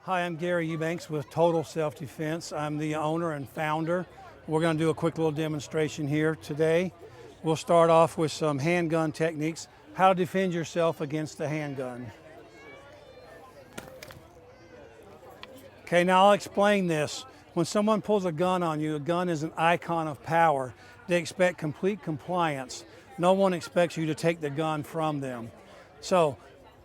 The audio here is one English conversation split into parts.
Hi, I'm Gary Eubanks with Total Self-Defense. I'm the owner and founder. We're going to do a quick little demonstration here today. We'll start off with some handgun techniques, how to defend yourself against a handgun. Okay, now I'll explain this. When someone pulls a gun on you, a gun is an icon of power. They expect complete compliance. No one expects you to take the gun from them. So,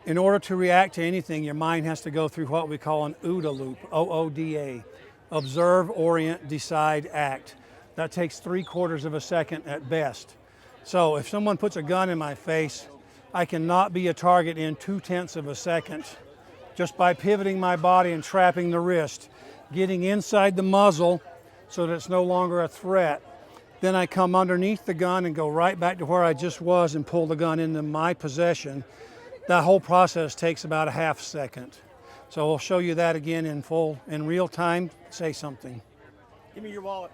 in order to react to anything, your mind has to go through what we call an OODA loop, O-O-D-A. Observe, orient, decide, act. That takes 3/4 of a second at best. So if someone puts a gun in my face, I cannot be a target in 2/10 of a second just by pivoting my body and trapping the wrist, getting inside the muzzle so that it's no longer a threat. Then I come underneath the gun and go right back to where I just was and pull the gun into my possession. That whole process takes about a half second. So we'll show you that again in full, in real time. Say something. Give me your wallet.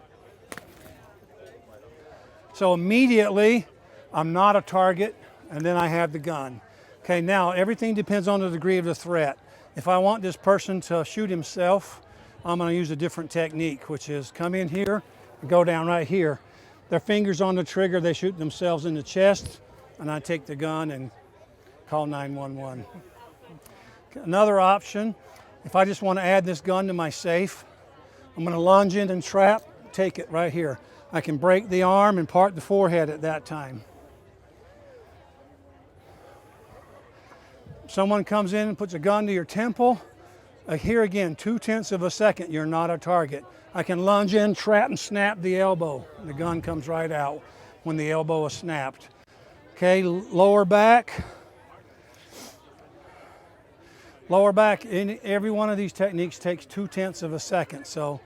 So immediately, I'm not a target, and then I have the gun. Okay, now everything depends on the degree of the threat. If I want this person to shoot himself, I'm going to use a different technique, which is come in here and go down right here. Their fingers on the trigger, they shoot themselves in the chest, and I take the gun and call 911. Another option, if I just want to add this gun to my safe, I'm going to lunge in and trap, take it right here. I can break the arm and part the forehead at that time. Someone comes in and puts a gun to your temple. Here again, 2/10 of a second, you're not a target. I can lunge in, trap, and snap the elbow. The gun comes right out when the elbow is snapped. Okay, lower back. Lower back, every one of these techniques takes 2/10 of a second. So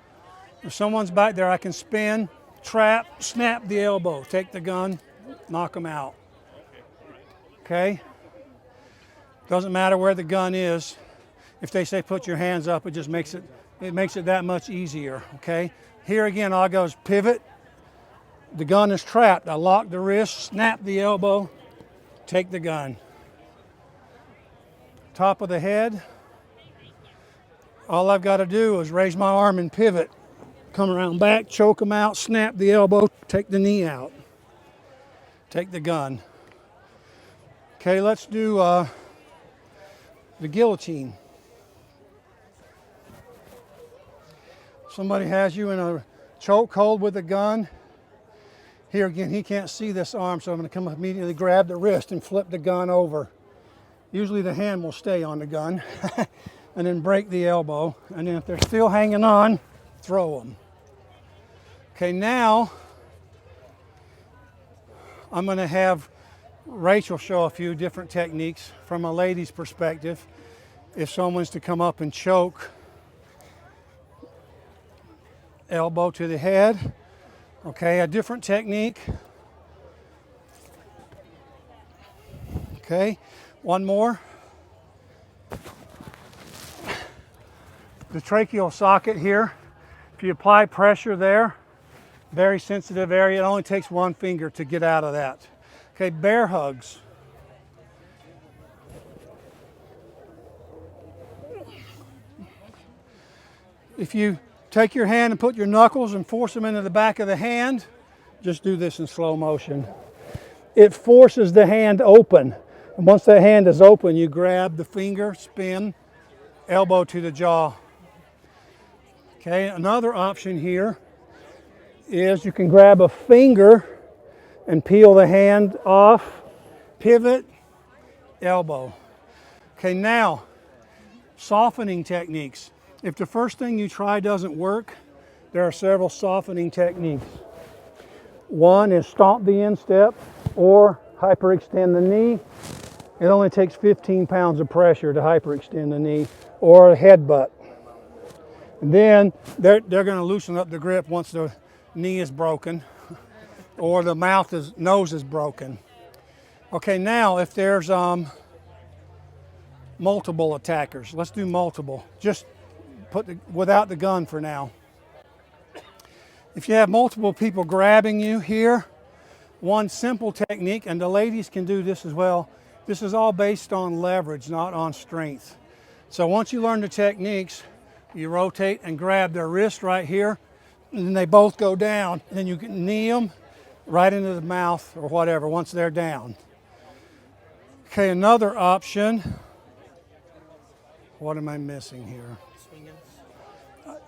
if someone's back there, I can spin, trap, snap the elbow, take the gun, knock them out. Okay? Doesn't matter where the gun is. If they say put your hands up, it just makes it that much easier. Okay? Here again, all I go is pivot. The gun is trapped. I lock the wrist, snap the elbow, take the gun. Top of the head. All I've got to do is raise my arm and pivot. Come around back, choke them out, snap the elbow, take the knee out. Take the gun. Okay, let's do the guillotine. Somebody has you in a choke hold with a gun. Here again, he can't see this arm, so I'm going to come immediately grab the wrist and flip the gun over. Usually the hand will stay on the gun and then break the elbow. And then if they're still hanging on, throw them. Okay, now I'm going to have Rachel show a few different techniques from a lady's perspective. If someone's to come up and choke, elbow to the head. Okay, a different technique. Okay. One more. The tracheal socket here. If you apply pressure there, very sensitive area. It only takes one finger to get out of that. Okay, bear hugs. If you take your hand and put your knuckles and force them into the back of the hand, just do this in slow motion. It forces the hand open. And once that hand is open, you grab the finger, spin, elbow to the jaw. Okay, another option here is you can grab a finger and peel the hand off, pivot, elbow. Okay, now, softening techniques. If the first thing you try doesn't work, there are several softening techniques. One is stomp the instep or hyperextend the knee. It only takes 15 pounds of pressure to hyperextend the knee, or a headbutt. And then they're going to loosen up the grip once the knee is broken or the nose is broken. Okay, now if there's multiple attackers, let's do multiple. Just without the gun for now. If you have multiple people grabbing you here, one simple technique, and the ladies can do this as well. This is all based on leverage, not on strength. So once you learn the techniques, you rotate and grab their wrist right here, and then they both go down, and then you can knee them right into the mouth or whatever once they're down. Okay, another option. What am I missing here?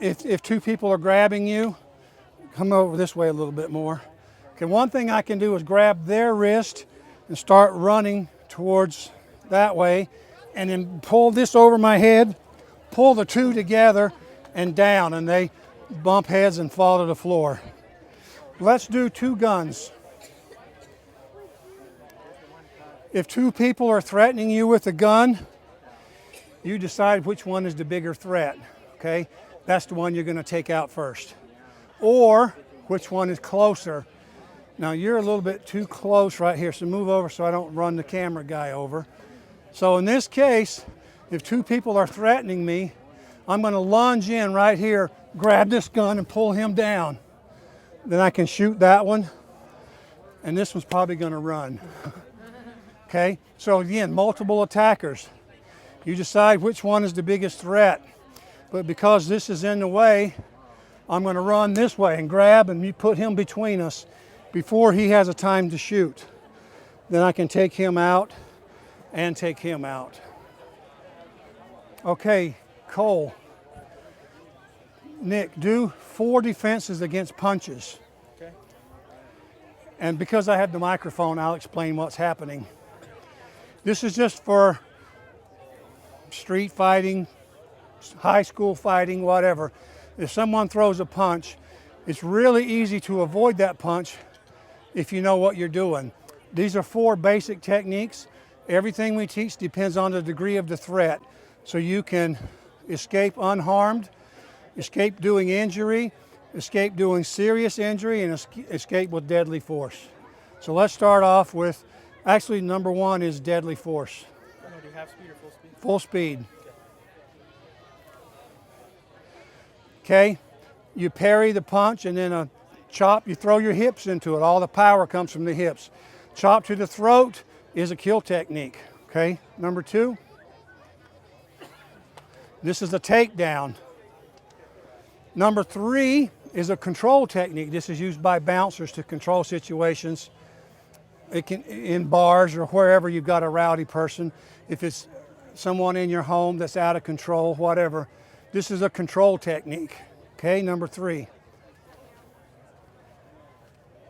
If two people are grabbing you, come over this way a little bit more. Okay, one thing I can do is grab their wrist and start running towards that way, and then pull this over my head, pull the two together and down, and they bump heads and fall to the floor. Let's do two guns. If two people are threatening you with a gun, you decide which one is the bigger threat, okay? That's the one you're gonna take out first. Or which one is closer. Now you're a little bit too close right here, so move over so I don't run the camera guy over. So in this case, if two people are threatening me, I'm gonna lunge in right here, grab this gun and pull him down. Then I can shoot that one, and this one's probably gonna run. Okay, so again, multiple attackers. You decide which one is the biggest threat. But because this is in the way, I'm gonna run this way and grab and put him between us before he has a time to shoot. Then I can take him out and take him out. Okay, Cole. Nick, do 4 defenses against punches. Okay. And because I have the microphone, I'll explain what's happening. This is just for street fighting, high school fighting, whatever. If someone throws a punch, it's really easy to avoid that punch if you know what you're doing. These are 4 basic techniques. Everything we teach depends on the degree of the threat. So you can escape unharmed, escape doing injury, escape doing serious injury, and escape with deadly force. So let's start off with, actually number 1 is deadly force. Do you half speed or full speed? Full speed. Okay, you parry the punch, and then a chop, you throw your hips into it. All the power comes from the hips. Chop to the throat is a kill technique. Okay, number 2. This is a takedown. Number 3 is a control technique. This is used by bouncers to control situations. It can in bars or wherever you've got a rowdy person. If it's someone in your home that's out of control, whatever. This is a control technique. Okay, number 3.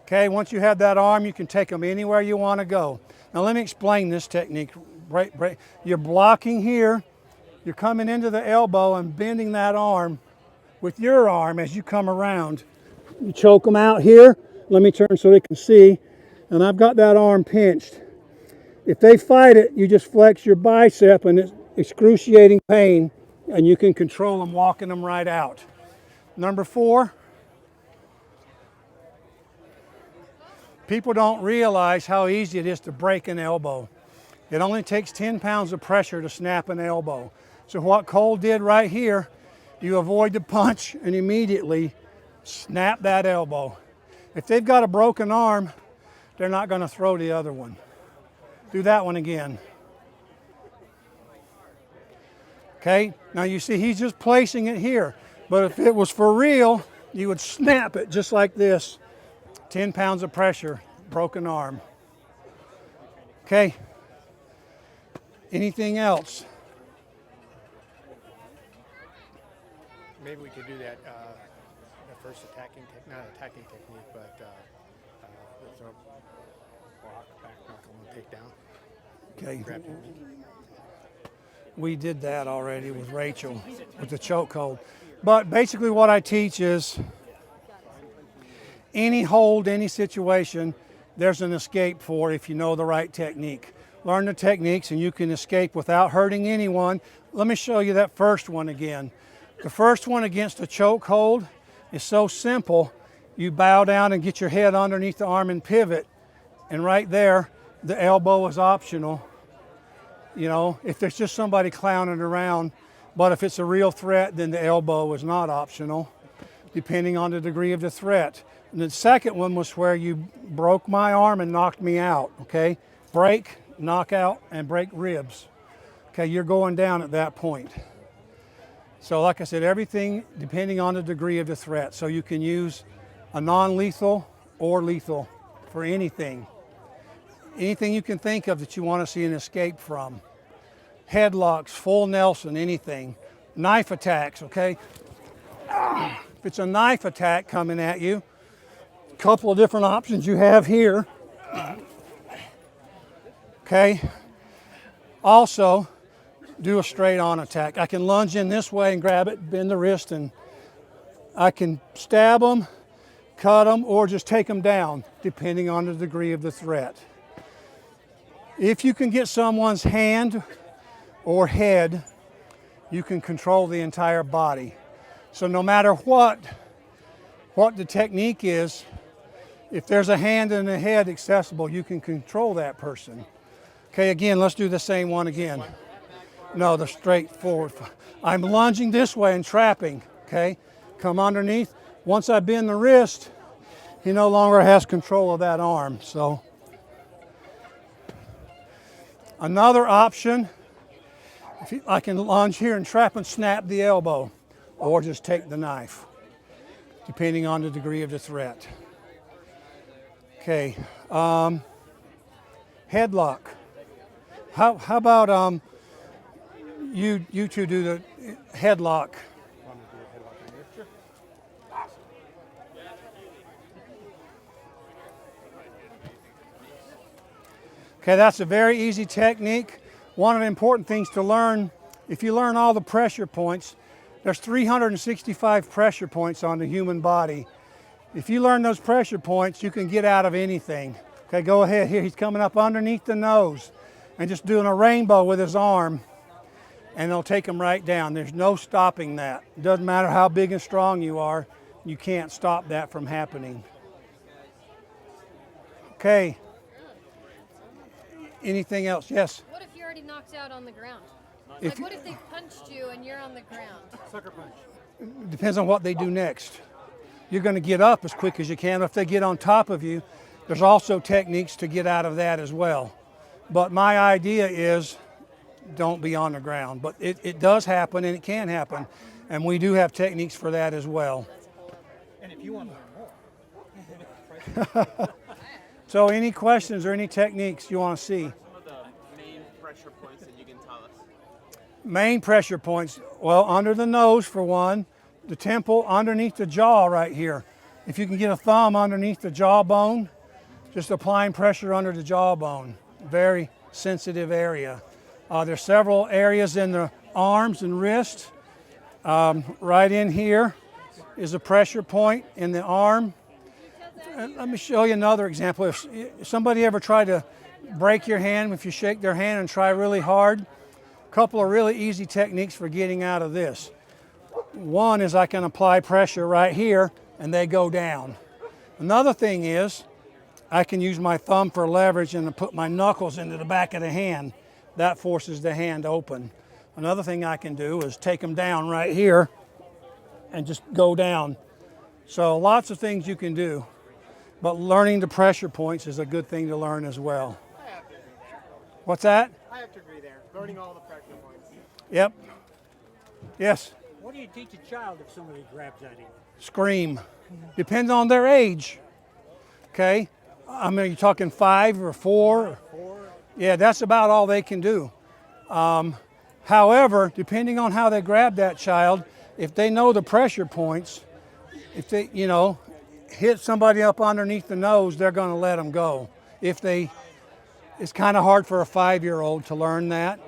Okay, once you have that arm, you can take them anywhere you want to go. Now let me explain this technique. You're blocking here. You're coming into the elbow and bending that arm with your arm as you come around. You choke them out here. Let me turn so they can see. And I've got that arm pinched. If they fight it, you just flex your bicep and it's excruciating pain, and you can control them, walking them right out. Number 4, people don't realize how easy it is to break an elbow. It only takes 10 pounds of pressure to snap an elbow. So what Cole did right here, you avoid the punch and immediately snap that elbow. If they've got a broken arm, they're not going to throw the other one. Do that one again. Okay, now you see he's just placing it here. But if it was for real, you would snap it just like this. 10 pounds of pressure, broken arm. Okay, anything else? Maybe we could do that, the first not attacking technique, but the block, back knuckle, and take down. Okay. Grab technique. We did that already with Rachel, with the chokehold. But basically what I teach is any hold, any situation, there's an escape for if you know the right technique. Learn the techniques and you can escape without hurting anyone. Let me show you that first one again. The first one against a chokehold is so simple. You bow down and get your head underneath the arm and pivot. And right there, the elbow is optional. You know, if there's just somebody clowning around, but if it's a real threat, then the elbow is not optional, depending on the degree of the threat. And the second one was where you broke my arm and knocked me out, okay? Break, knock out, and break ribs. Okay, you're going down at that point. So like I said, everything depending on the degree of the threat. So you can use a non-lethal or lethal for anything. Anything you can think of that you want to see an escape from. Headlocks, full Nelson, anything. Knife attacks, okay? If it's a knife attack coming at you, a couple of different options you have here. Okay? Also, do a straight on attack. I can lunge in this way and grab it, bend the wrist, and I can stab them, cut them, or just take them down, depending on the degree of the threat. If you can get someone's hand or head, you can control the entire body. So no matter what the technique is, if there's a hand and a head accessible, you can control that person. Okay, again, let's do the same one again. No, the straight forward. I'm lunging this way and trapping, okay? Come underneath. Once I bend the wrist, he no longer has control of that arm, so. Another option, I can lunge here and trap and snap the elbow, or just take the knife, depending on the degree of the threat. Okay, headlock. How about you two do the headlock? Okay, that's a very easy technique. One of the important things to learn, if you learn all the pressure points, there's 365 pressure points on the human body. If you learn those pressure points, you can get out of anything. Okay, go ahead here. He's coming up underneath the nose and just doing a rainbow with his arm, and it'll take him right down. There's no stopping that. It doesn't matter how big and strong you are, you can't stop that from happening. Okay. Anything else? Yes? What if you're already knocked out on the ground? Like, what if they punched you and you're on the ground? Sucker punch. Depends on what they do next. You're going to get up as quick as you can. If they get on top of you, there's also techniques to get out of that as well. But my idea is don't be on the ground. But it does happen, and it can happen. And we do have techniques for that as well. And if you want to learn more. So any questions or any techniques you want to see? Some of the main pressure points that you can tell us. Main pressure points, well, under the nose for one, the temple, underneath the jaw right here. If you can get a thumb underneath the jawbone, just applying pressure under the jawbone. Very sensitive area. There's several areas in the arms and wrists. Right in here is a pressure point in the arm. Let me show you another example. If somebody ever tried to break your hand, if you shake their hand and try really hard, a couple of really easy techniques for getting out of this. One is I can apply pressure right here and they go down. Another thing is I can use my thumb for leverage and put my knuckles into the back of the hand. That forces the hand open. Another thing I can do is take them down right here and just go down. So lots of things you can do. But learning the pressure points is a good thing to learn as well. I have to agree. What's that? I have to agree there. Learning all the pressure points. Yep. Yes. What do you teach a child if somebody grabs at him? Scream. Depends on their age. Okay. I mean, you're talking 5 or 4. 4. Yeah, that's about all they can do. However, depending on how they grab that child, if they know the pressure points, if they, hit somebody up underneath the nose, they're going to let them go. It's kind of hard for a 5-year-old to learn that,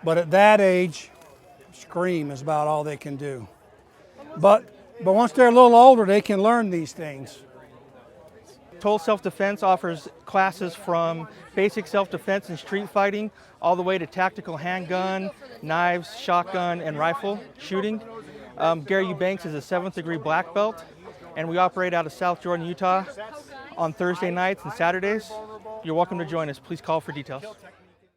but at that age, scream is about all they can do. But once they're a little older, they can learn these things. Total Self-Defense offers classes from basic self-defense and street fighting all the way to tactical handgun, knives, shotgun, and rifle shooting. Gary Eubanks is a 7th degree black belt, and we operate out of South Jordan, Utah on Thursday nights and Saturdays. You're welcome to join us. Please call for details.